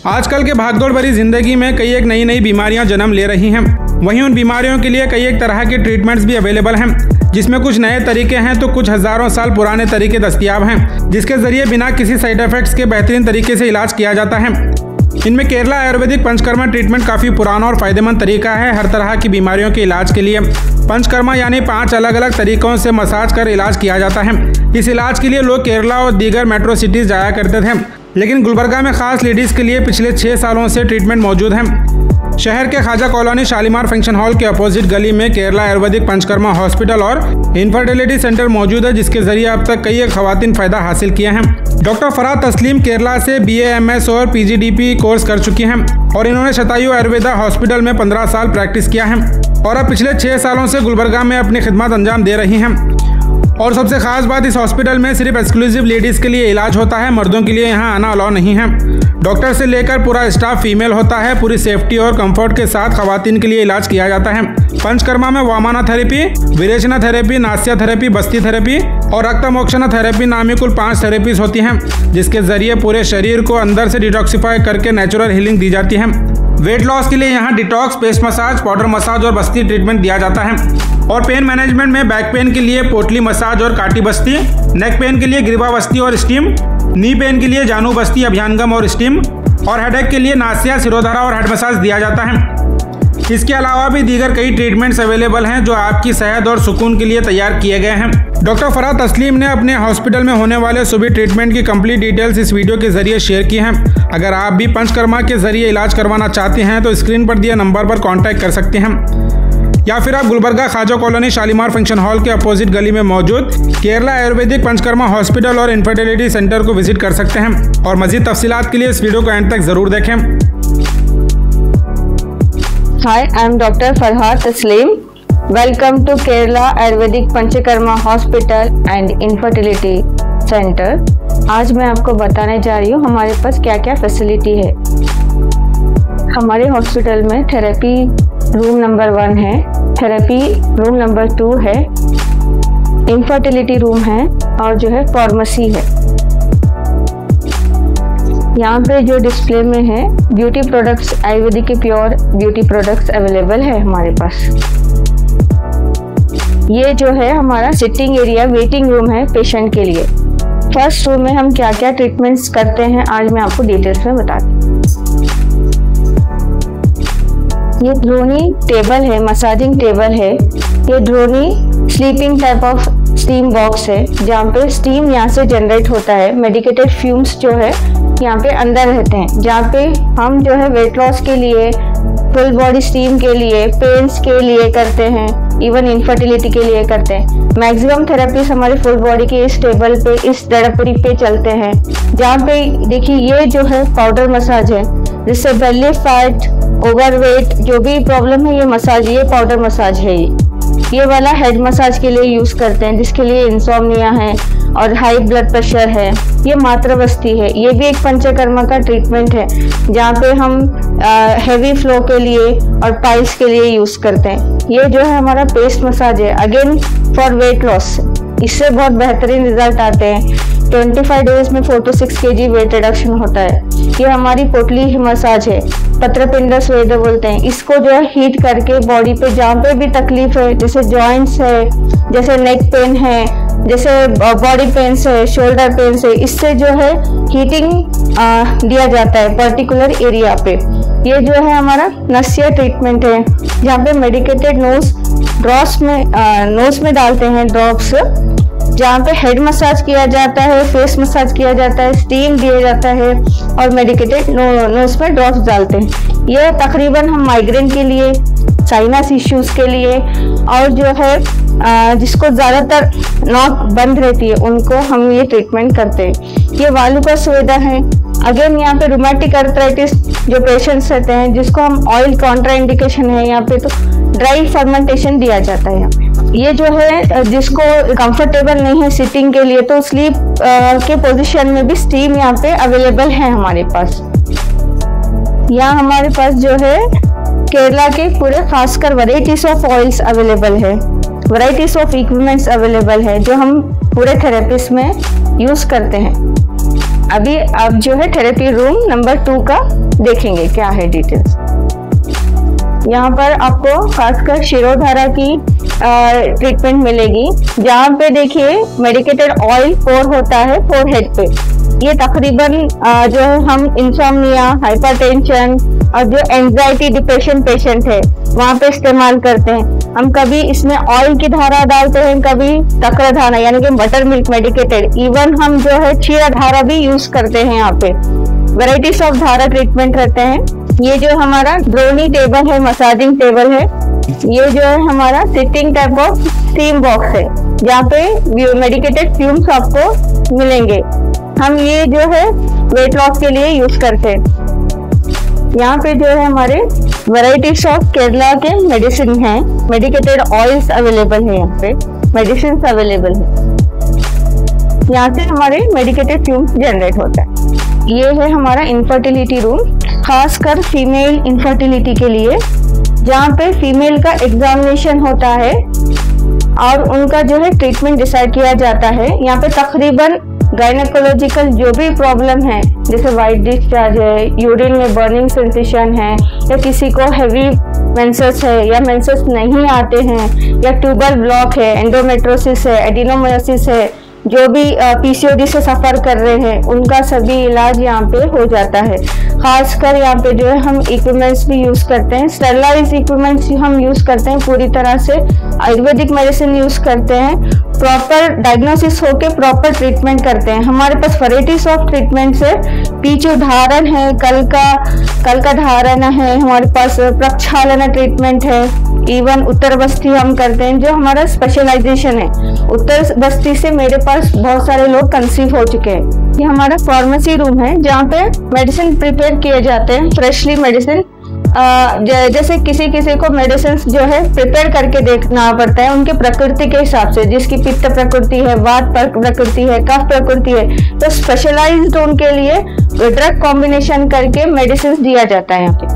आजकल के भागदौड़ भरी जिंदगी में कई एक नई बीमारियां जन्म ले रही हैं। वहीं उन बीमारियों के लिए कई एक तरह के ट्रीटमेंट्स भी अवेलेबल हैं, जिसमें कुछ नए तरीके हैं तो कुछ हजारों साल पुराने तरीके दस्तयाब हैं, जिसके जरिए बिना किसी साइड इफेक्ट्स के बेहतरीन तरीके से इलाज किया जाता है। इनमें केरला आयुर्वेदिक पंचकर्मा ट्रीटमेंट काफ़ी पुराना और फायदेमंद तरीका है हर तरह की बीमारियों के इलाज के लिए। पंचकर्मा यानी 5 अलग अलग तरीकों से मसाज कर इलाज किया जाता है। इस इलाज के लिए लोग केरला और दीगर मेट्रो सिटीज़ जाया करते थे, लेकिन गुलबर्गा में खास लेडीज़ के लिए पिछले 6 सालों से ट्रीटमेंट मौजूद है। शहर के Khwaja colony Shalimar function hall के अपोजिट गली में केरला आयुर्वेदिक पंचकर्मा हॉस्पिटल और इनफर्टिलिटी सेंटर मौजूद है, जिसके जरिए अब तक कई खवातीन फायदा हासिल किए हैं। डॉक्टर फराह तस्लीम केरला से BA MS और PGDP कोर्स कर चुकी हैं और इन्होंने शतायु आयुर्वेदा हॉस्पिटल में 15 साल प्रैक्टिस किया है और अब पिछले 6 सालों से गुलबर्गा में अपनी खिदमत अंजाम दे रही हैं। और सबसे खास बात, इस हॉस्पिटल में सिर्फ एक्सक्लूसिव लेडीज़ के लिए इलाज होता है, मर्दों के लिए यहाँ आना अलाउ नहीं है। डॉक्टर से लेकर पूरा स्टाफ फीमेल होता है। पूरी सेफ्टी और कंफर्ट के साथ खवातीन के लिए इलाज किया जाता है। पंचकर्मा में वामाना थेरेपी, विरेचना थेरेपी, नास्या थेरेपी, बस्ती थेरेपी और रक्तमोक्षणा थेरेपी नामी कुल 5 थेरेपीज होती हैं, जिसके जरिए पूरे शरीर को अंदर से डिटॉक्सिफाई करके नेचुरल हीलिंग दी जाती है। वेट लॉस के लिए यहाँ detox, paste massage, powder massage और बस्ती ट्रीटमेंट दिया जाता है। और पेन मैनेजमेंट में बैक पेन के लिए पोटली मसाज और काटी बस्ती, नेक पेन के लिए ग्रीवा बस्ती और स्टीम, नी पेन के लिए जानू बस्ती, अभ्यंगम और स्टीम, और हेडेक के लिए नासिया, सिरोधारा और हेड मसाज दिया जाता है। इसके अलावा भी दीगर कई ट्रीटमेंट्स अवेलेबल हैं जो आपकी सेहत और सुकून के लिए तैयार किए गए हैं। डॉक्टर फराह तस्लीम ने अपने हॉस्पिटल में होने वाले सभी ट्रीटमेंट की कंप्लीट डिटेल्स इस वीडियो के जरिए शेयर की हैं। अगर आप भी पंचकर्मा के जरिए इलाज करवाना चाहते हैं तो स्क्रीन पर दिए नंबर पर कॉन्टैक्ट कर सकते हैं, या फिर आप Gulbarga Khwaja colony Shalimar function hall के अपोजिट गली में मौजूद केरला आयुर्वेदिक पंचकर्मा हॉस्पिटल और इनफर्टिलिटी सेंटर को विजिट कर सकते हैं। और मजीद तफसीलात के लिए इस वीडियो को एंड तक जरूर देखें। Hi, I am Dr. Farah Taslim. Welcome to Kerala Ayurvedic Panchakarma Hospital and Infertility Center. आज मैं आपको बताने जा रही हूँ हमारे पास क्या क्या फैसिलिटी है। हमारे हॉस्पिटल में थेरेपी रूम नंबर 1 है, थेरेपी रूम नंबर 2 है, इनफर्टिलिटी रूम है और जो है फार्मेसी है। यहाँ पे जो डिस्प्ले में है ब्यूटी प्रोडक्ट्स, आयुर्वेदिक के प्योर ब्यूटी प्रोडक्ट्स अवेलेबल है हमारे पास। ये जो है हमारा सिटिंग एरिया, वेटिंग रूम है पेशेंट के लिए। फर्स्ट रूम में हम क्या क्या ट्रीटमेंट्स करते हैं आज मैं आपको डिटेल्स में बताती हूँ। ये ड्रोनी टेबल है, मसाजिंग टेबल है। ये ड्रोनी sleeping type of steam box है, जहाँ पे स्टीम यहाँ से जनरेट होता है। मेडिकेटेड फ्यूम्स जो है यहाँ पे अंदर रहते हैं, जहाँ पे हम जो है वेट लॉस के लिए, फुल बॉडी स्टीम के लिए, पेन्स के लिए करते हैं, इवन इनफर्टिलिटी के लिए करते हैं। मैक्सिमम थेरेपीज हमारे फुल बॉडी के इस टेबल पे, इस दड़पड़ी पे चलते हैं। जहाँ पे देखिए ये जो है पाउडर मसाज है, जिससे बेली फैट, ओवरवेट जो भी प्रॉब्लम है, ये मसाज, ये पाउडर मसाज है। ये वाला हेड मसाज के लिए यूज करते हैं, जिसके लिए इंसोम्निया है और हाई ब्लड प्रेशर है। ये मातृ बस्ती है, ये भी एक पंचकर्मा का ट्रीटमेंट है, जहाँ पे हम हेवी फ्लो के लिए और पाइल्स के लिए यूज करते हैं। ये जो है हमारा पेस्ट मसाज है, अगेन फॉर वेट लॉस। इससे बहुत बेहतरीन रिजल्ट आते हैं। 25 डेज में 4 to 6 kg वेट रिडक्शन होता है। ये हमारी पोटली मसाज है, पत्रपिंड स्वेद बोलते हैं। इसको जो है हीट करके बॉडी पे जहाँ पे भी तकलीफ है, जैसे जॉइंट्स है, जैसे नेक पेन है, जैसे बॉडी पेन्स है, शोल्डर पेन्स है, इससे जो है हीटिंग दिया जाता है पर्टिकुलर एरिया पे। ये जो है हमारा नस्या ट्रीटमेंट है, जहाँ पे मेडिकेटेड नोज में डालते हैं ड्रॉप्स, जहाँ पे हेड मसाज किया जाता है, फेस मसाज किया जाता है, स्टीम दिया जाता है और मेडिकेटेड नोज में ड्रॉप्स डालते हैं। ये तकरीबन हम माइग्रेन के लिए, साइनस इश्यूज के लिए और जो है जिसको ज़्यादातर नाक बंद रहती है, उनको हम ये ट्रीटमेंट करते हैं। ये वालू का सुविधा है। अगेन यहाँ पे रूमेटिक अर्थराइटिस जो पेशेंट्स रहते हैं, जिसको हम ऑयल कॉन्ट्रा इंडिकेशन है यहाँ पे, तो ड्राई फर्मेंटेशन दिया जाता है यहाँ पे। ये जो है जिसको कंफर्टेबल नहीं है सिटिंग के लिए, तो स्लीप के पोजीशन में भी स्टीम यहाँ पे अवेलेबल है हमारे पास। यहाँ हमारे पास जो है केरला के पूरे खासकर वैरायटीज ऑफ ऑयल्स अवेलेबल है, वैरायटीज ऑफ इक्विपमेंट्स अवेलेबल है, जो हम पूरे थेरेपीज में यूज करते हैं। अभी आप जो है थेरेपी रूम नंबर 2 का देखेंगे क्या है डिटेल्स। यहाँ पर आपको खासकर शिरोधारा की ट्रीटमेंट मिलेगी, जहाँ पे देखिए मेडिकेटेड ऑयल पोर होता है फोरहेड पे। ये तकरीबन जो है हम इंसोम्निया, हाइपरटेंशन और जो एंजाइटी डिप्रेशन पेशेंट है वहाँ पे इस्तेमाल करते हैं। हम कभी इसमें ऑयल की धारा डालते हैं, कभी तक्र धारा यानी कि बटर मिल्क मेडिकेटेड, इवन हम जो है क्षीर धारा भी यूज करते हैं। यहाँ पे वेराइटीज ऑफ धारा ट्रीटमेंट रहते हैं। ये जो हमारा ड्रोनी टेबल है, मसाजिंग टेबल है, ये जो है हमारा sitting type of steam box है, जहाँ पे मेडिकेटेड फ्यूम्स आपको मिलेंगे। हम ये जो है वेट लॉस के लिए यूज करते हैं। यहाँ पे जो है हमारे वैरायटीज ऑफ केरला के मेडिसिन हैं, मेडिकेटेड ऑयल्स अवेलेबल है, यहाँ पे मेडिसिन अवेलेबल है। यहाँ से हमारे मेडिकेटेड फ्यूम्स जनरेट होता है। ये है हमारा इनफर्टिलिटी रूम, खासकर फीमेल इनफर्टिलिटी के लिए, जहाँ पे फीमेल का एग्जामिनेशन होता है और उनका जो है ट्रीटमेंट डिसाइड किया जाता है। यहाँ पे तकरीबन गायनेकोलॉजिकल जो भी प्रॉब्लम है, जैसे वाइट डिस्चार्ज है, यूरिन में बर्निंग सेंसेशन है, या किसी को हैवी मेंसेस है या मेंसेस नहीं आते हैं, या ट्यूबल ब्लॉक है, एंडोमेट्रोसिस है, एडिनोमायोसिस है, जो भी पीसीओडी से सफर कर रहे हैं, उनका सभी इलाज यहाँ पे हो जाता है। खासकर यहाँ पे जो है हम इक्विपमेंट्स भी यूज करते हैं, स्टेरलाइज इक्विपमेंट्स हम यूज करते हैं पूरी तरह से, आयुर्वेदिक मेडिसिन यूज करते हैं, प्रॉपर डायग्नोसिस होके प्रॉपर ट्रीटमेंट करते हैं। हमारे पास वैराइटीज ऑफ ट्रीटमेंट्स है, पीछू धारण है, कल का धारण है, हमारे पास प्रक्षालन ट्रीटमेंट है, इवन उत्तर बस्ती हम करते हैं, जो हमारा स्पेशलाइजेशन है। उत्तर बस्ती से मेरे पास बहुत सारे लोग कंसीव हो चुके हैं। ये हमारा फार्मेसी रूम है, जहाँ पे मेडिसिन प्रिपेयर किए जाते हैं, फ्रेशली मेडिसिन। जैसे किसी को मेडिसिन जो है प्रिपेयर करके देखना पड़ता है उनके प्रकृति के हिसाब से, जिसकी पित्त प्रकृति है, वात प्रकृति है, कफ प्रकृति है, तो स्पेशलाइज्ड उनके लिए ड्रग कॉम्बिनेशन करके मेडिसिन दिया जाता है यहाँ पे।